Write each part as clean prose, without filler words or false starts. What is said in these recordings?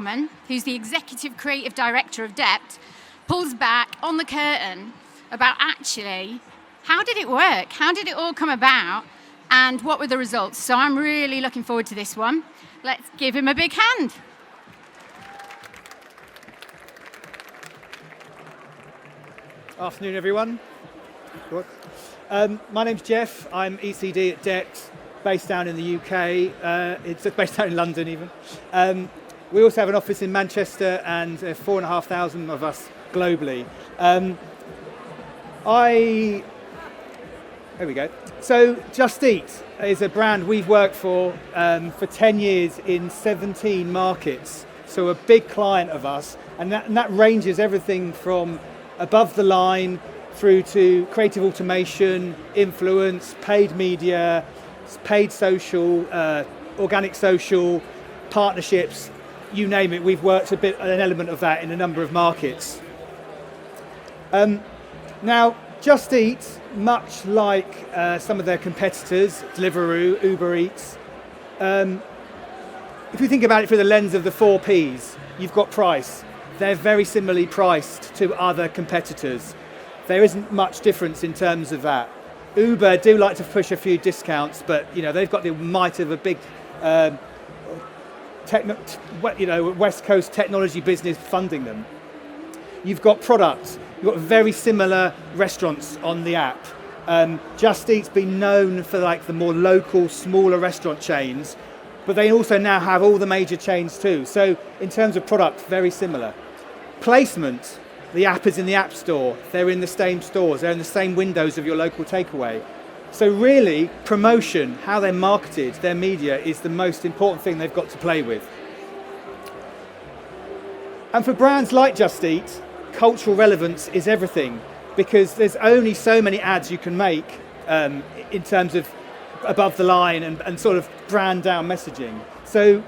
woman, who's the Executive Creative Director of DEPT, pulls back on the curtain about actually, how did it work? How did it all come about? And what were the results? So I'm really looking forward to this one. Let's give him a big hand. Afternoon, everyone. My name's Jeff. I'm ECD at DEPT, based down in the UK. It's based down in London, even. We also have an office in Manchester, and 4,500 of us globally. There we go. So Just Eat is a brand we've worked for 10 years in 17 markets. So a big client of us, and that ranges everything from above the line through to creative automation, influence, paid media, paid social, organic social, partnerships, you name it. We've worked an element of that in a number of markets. Now, Just Eat, much like some of their competitors, Deliveroo, Uber Eats, if you think about it through the lens of the 4 Ps, you've got price. They're very similarly priced to other competitors. There isn't much difference in terms of that. Uber do like to push a few discounts, but they've got the might of a big West Coast technology business funding them. You've got products. You've got very similar restaurants on the app. Just Eat's been known for like the more local, smaller restaurant chains, but they also now have all the major chains too. So in terms of product, very similar. Placement, the app is in the App Store. They're in the same stores. They're in the same windows of your local takeaway. So really, promotion, how they're marketed, their media, is the most important thing they've got to play with. And for brands like Just Eat, cultural relevance is everything, because there's only so many ads you can make in terms of above the line and sort of brand down messaging. So,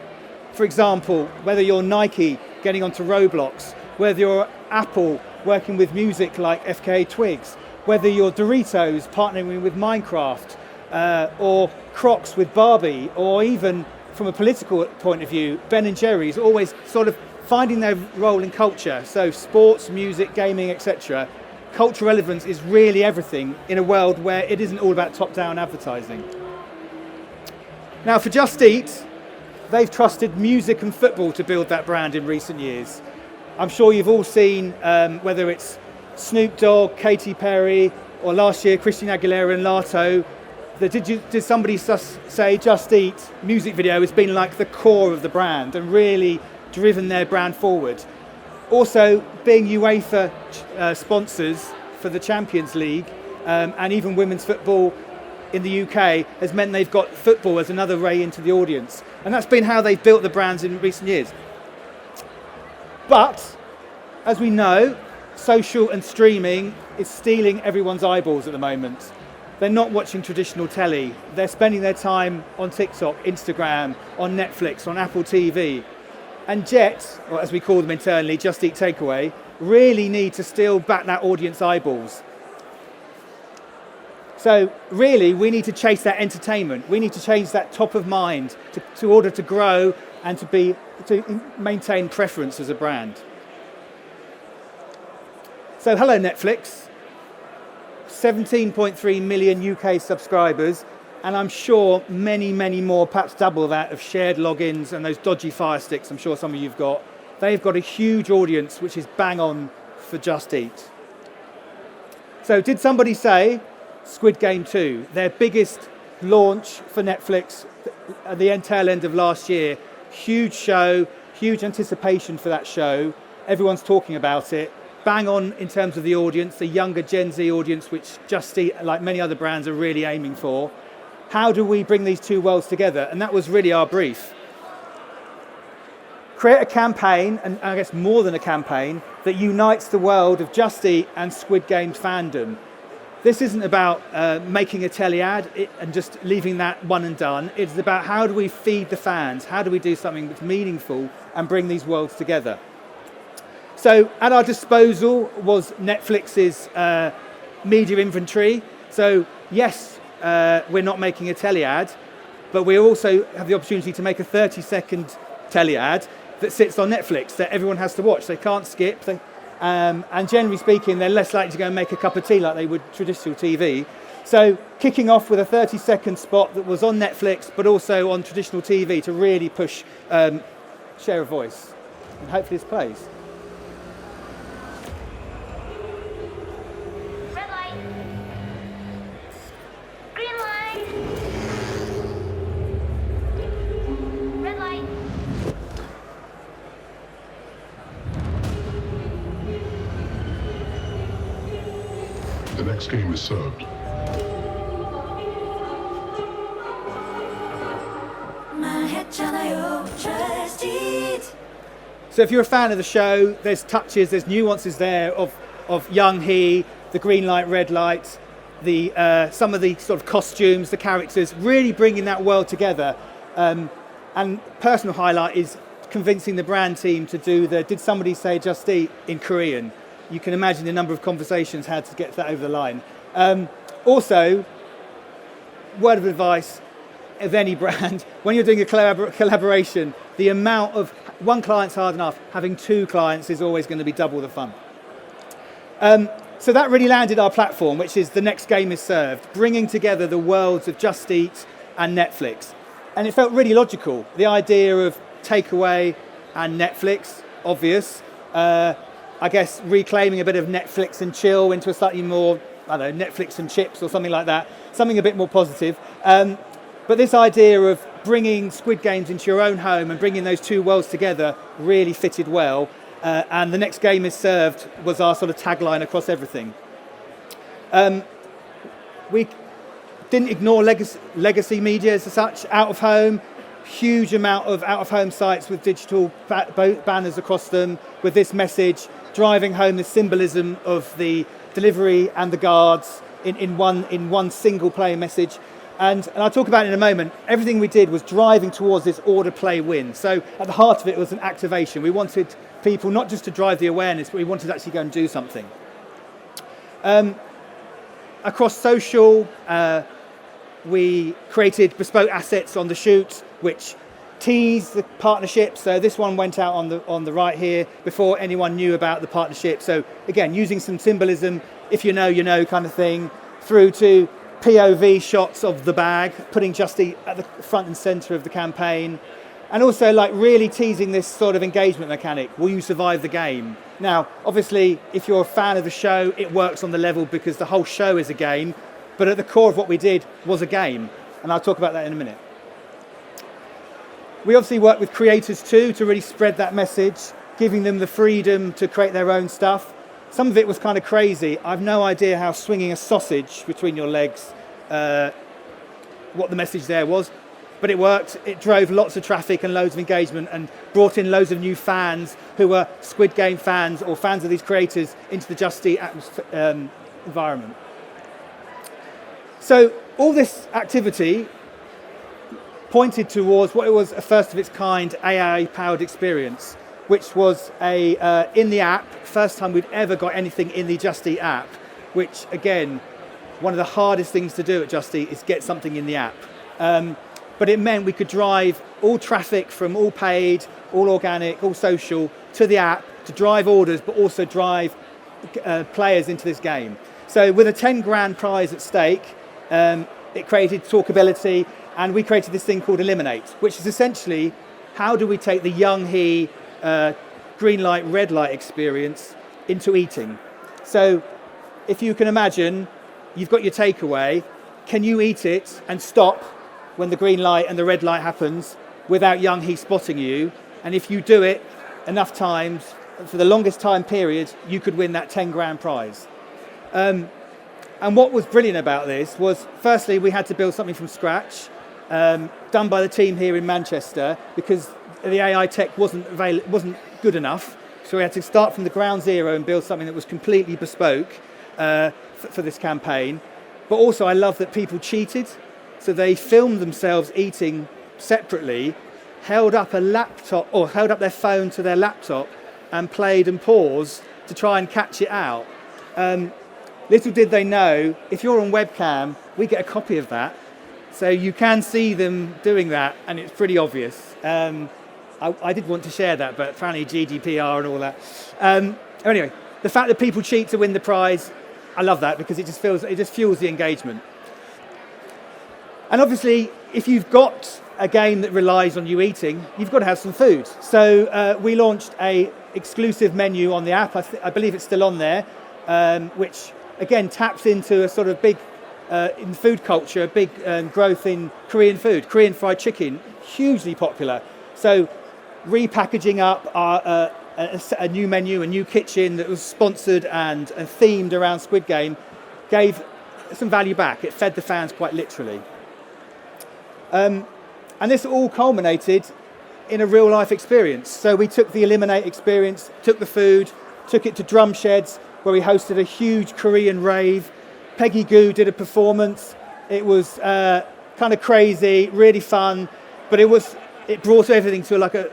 for example, whether you're Nike getting onto Roblox, whether you're Apple working with music like FKA Twigs, whether you're Doritos partnering with Minecraft, or Crocs with Barbie, or even from a political point of view, Ben & Jerry's always sort of finding their role in culture. So sports, music, gaming, etc. Cultural relevance is really everything in a world where it isn't all about top-down advertising. Now for Just Eat, they've trusted music and football to build that brand in recent years. I'm sure you've all seen, whether it's Snoop Dogg, Katy Perry, or last year Christina Aguilera and Lato, did somebody say Just Eat music video has been like the core of the brand and really driven their brand forward. Also, being UEFA sponsors for the Champions League and even women's football in the UK has meant they've got football as another way into the audience. And that's been how they've built the brands in recent years. But, as we know, social and streaming is stealing everyone's eyeballs at the moment. They're not watching traditional telly. They're spending their time on TikTok, Instagram, on Netflix, on Apple TV. And Jet, or as we call them internally, Just Eat Takeaway, really need to steal back that audience eyeballs. So really, we need to chase that entertainment. We need to change that top of mind to order to grow and to maintain preference as a brand. So hello Netflix, 17.3 million UK subscribers, and I'm sure many, many more, perhaps double that, of shared logins and those dodgy Fire Sticks I'm sure some of you've got. They've got a huge audience which is bang on for Just Eat. So did somebody say Squid Game 2, their biggest launch for Netflix at the tail end of last year? Huge show, huge anticipation for that show. Everyone's talking about it. Bang on in terms of the audience, the younger Gen Z audience, which Just Eat, like many other brands, are really aiming for. How do we bring these two worlds together? And that was really our brief. Create a campaign, and I guess more than a campaign, that unites the world of Just Eat and Squid Game's fandom. This isn't about making a telly ad and just leaving that one and done. It's about how do we feed the fans? How do we do something that's meaningful and bring these worlds together? So at our disposal was Netflix's media inventory. So yes, we're not making a telly ad, but we also have the opportunity to make a 30-second telly ad. that sits on Netflix that everyone has to watch. They can't skip. And generally speaking, they're less likely to go and make a cup of tea like they would traditional TV. So kicking off with a 30-second spot that was on Netflix, but also on traditional TV to really push share of voice. And hopefully this plays. Red light. Green light. Red light. The next game is served. So if you're a fan of the show, there's touches, there's nuances there of young he, the green light, red light, some of the sort of costumes, the characters, really bringing that world together. And personal highlight is convincing the brand team to do the "Did somebody say Just Eat" in Korean. You can imagine the number of conversations had to get that over the line. Also, word of advice of any brand, when you're doing a collaboration, the amount of one client's hard enough, having two clients is always going to be double the fun. So that really landed our platform, which is The Next Game is Served, bringing together the worlds of Just Eat and Netflix. And it felt really logical. The idea of takeaway and Netflix, obvious. I guess reclaiming a bit of Netflix and chill into a slightly more, I don't know, Netflix and chips or something like that. Something a bit more positive. But this idea of bringing Squid Games into your own home and bringing those two worlds together really fitted well. And The Next Game is Served was our sort of tagline across everything. We didn't ignore legacy media as such. Out of home, huge amount of out of home sites with digital banners across them with this message, driving home the symbolism of the delivery and the guards in one single player message. And I'll talk about it in a moment. Everything we did was driving towards this order play win. So at the heart of it was an activation. We wanted people not just to drive the awareness, but we wanted to actually go and do something. Across social, we created bespoke assets on the shoot, which teased the partnership. So this one went out on the right here before anyone knew about the partnership. So again, using some symbolism, if you know kind of thing, through to POV shots of the bag, putting Just Eat at the front and centre of the campaign, and also like really teasing this sort of engagement mechanic. Will you survive the game? Now, obviously, if you're a fan of the show, it works on the level because the whole show is a game, but at the core of what we did was a game, and I'll talk about that in a minute. We obviously work with creators too to really spread that message, giving them the freedom to create their own stuff. Some of it was kind of crazy. I've no idea how swinging a sausage between your legs, what the message there was, but it worked. It drove lots of traffic and loads of engagement and brought in loads of new fans who were Squid Game fans or fans of these creators into the Just Eat environment. So all this activity pointed towards what it was a first of its kind AI-powered experience, which was in the app, first time we'd ever got anything in the Just Eat app, which again, one of the hardest things to do at Just Eat is get something in the app. But it meant we could drive all traffic from all paid, all organic, all social to the app to drive orders, but also drive players into this game. So with a 10 grand prize at stake, it created talkability, and we created this thing called Eliminate, which is essentially how do we take the young he green light, red light experience into eating. So if you can imagine, you've got your takeaway, can you eat it and stop when the green light and the red light happens without young he spotting you? And if you do it enough times, for the longest time period, you could win that 10 grand prize. And what was brilliant about this was, firstly, we had to build something from scratch, done by the team here in Manchester, because the AI tech wasn't good enough. So we had to start from the ground zero and build something that was completely bespoke for this campaign. But also I love that people cheated. So they filmed themselves eating separately, held up a laptop or held up their phone to their laptop and played and paused to try and catch it out. Little did they know, if you're on webcam, we get a copy of that. So you can see them doing that, and it's pretty obvious. I I did want to share that, but apparently GDPR and all that. Anyway, the fact that people cheat to win the prize, I love that because it just fuels the engagement. And obviously, if you've got a game that relies on you eating, you've got to have some food. So we launched a exclusive menu on the app. I believe it's still on there, which again taps into a sort of big in food culture, big growth in Korean food. Korean fried chicken, hugely popular. So repackaging up a new menu, a new kitchen that was sponsored and themed around Squid Game, gave some value back. It fed the fans quite literally. And this all culminated in a real life experience. So we took the Eliminate experience, took the food, took it to Drum Sheds, where we hosted a huge Korean rave. Peggy Goo did a performance. It was kind of crazy, really fun, but it brought everything to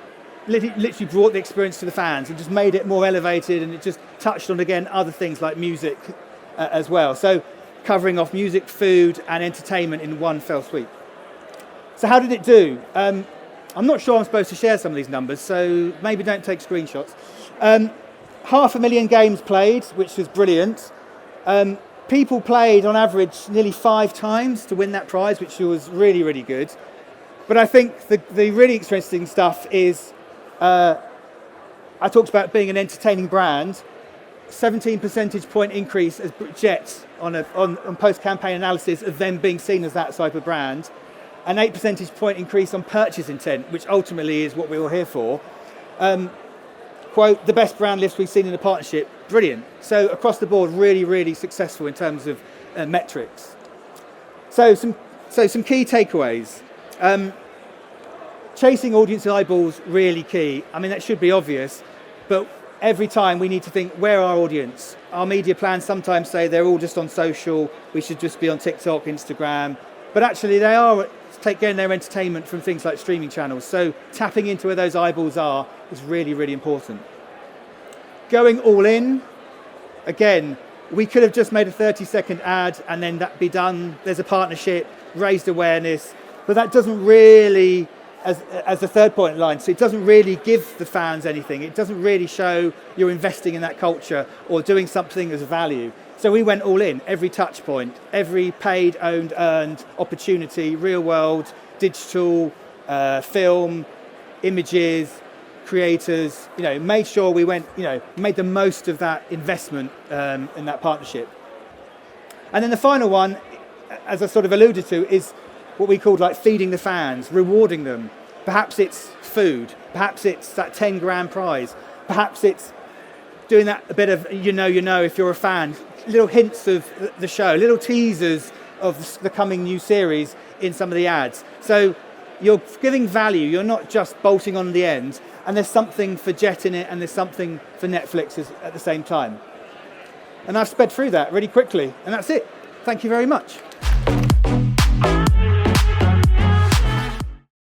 literally brought the experience to the fans and just made it more elevated, and it just touched on, again, other things like music as well. So covering off music, food and entertainment in one fell swoop. So how did it do? I'm not sure I'm supposed to share some of these numbers, so maybe don't take screenshots. 500,000 games played, which was brilliant. People played on average nearly 5 times to win that prize, which was really, really good. But I think the really interesting stuff is, I talked about being an entertaining brand. 17 percentage point increase as Jet on post-campaign analysis of them being seen as that type of brand. An 8 percentage point increase on purchase intent, which ultimately is what we're all here for. Quote, the best brand lifts we've seen in the partnership. Brilliant. So across the board, really, really successful in terms of metrics. So some key takeaways. Chasing audience eyeballs, really key. I mean, that should be obvious, but every time we need to think, where are our audience? Our media plans sometimes say they're all just on social, we should just be on TikTok, Instagram, but actually they are getting their entertainment from things like streaming channels. So tapping into where those eyeballs are is really, really important. Going all in, again, we could have just made a 30-second ad and then that be done. There's a partnership, raised awareness, but that doesn't really, as the third point line, so it doesn't really give the fans anything. It doesn't really show you're investing in that culture or doing something as value. So we went all in, every touch point, every paid, owned, earned opportunity, real world, digital, film, images, creators, made sure we went, made the most of that investment in that partnership. And then the final one, as I sort of alluded to, is what we called like feeding the fans, rewarding them. Perhaps it's food, perhaps it's that 10 grand prize, perhaps it's doing that a bit of, if you're a fan, little hints of the show, little teasers of the coming new series in some of the ads. So you're giving value, you're not just bolting on the end, and there's something for Jet in it and there's something for Netflix at the same time. And I've sped through that really quickly, and that's it. Thank you very much.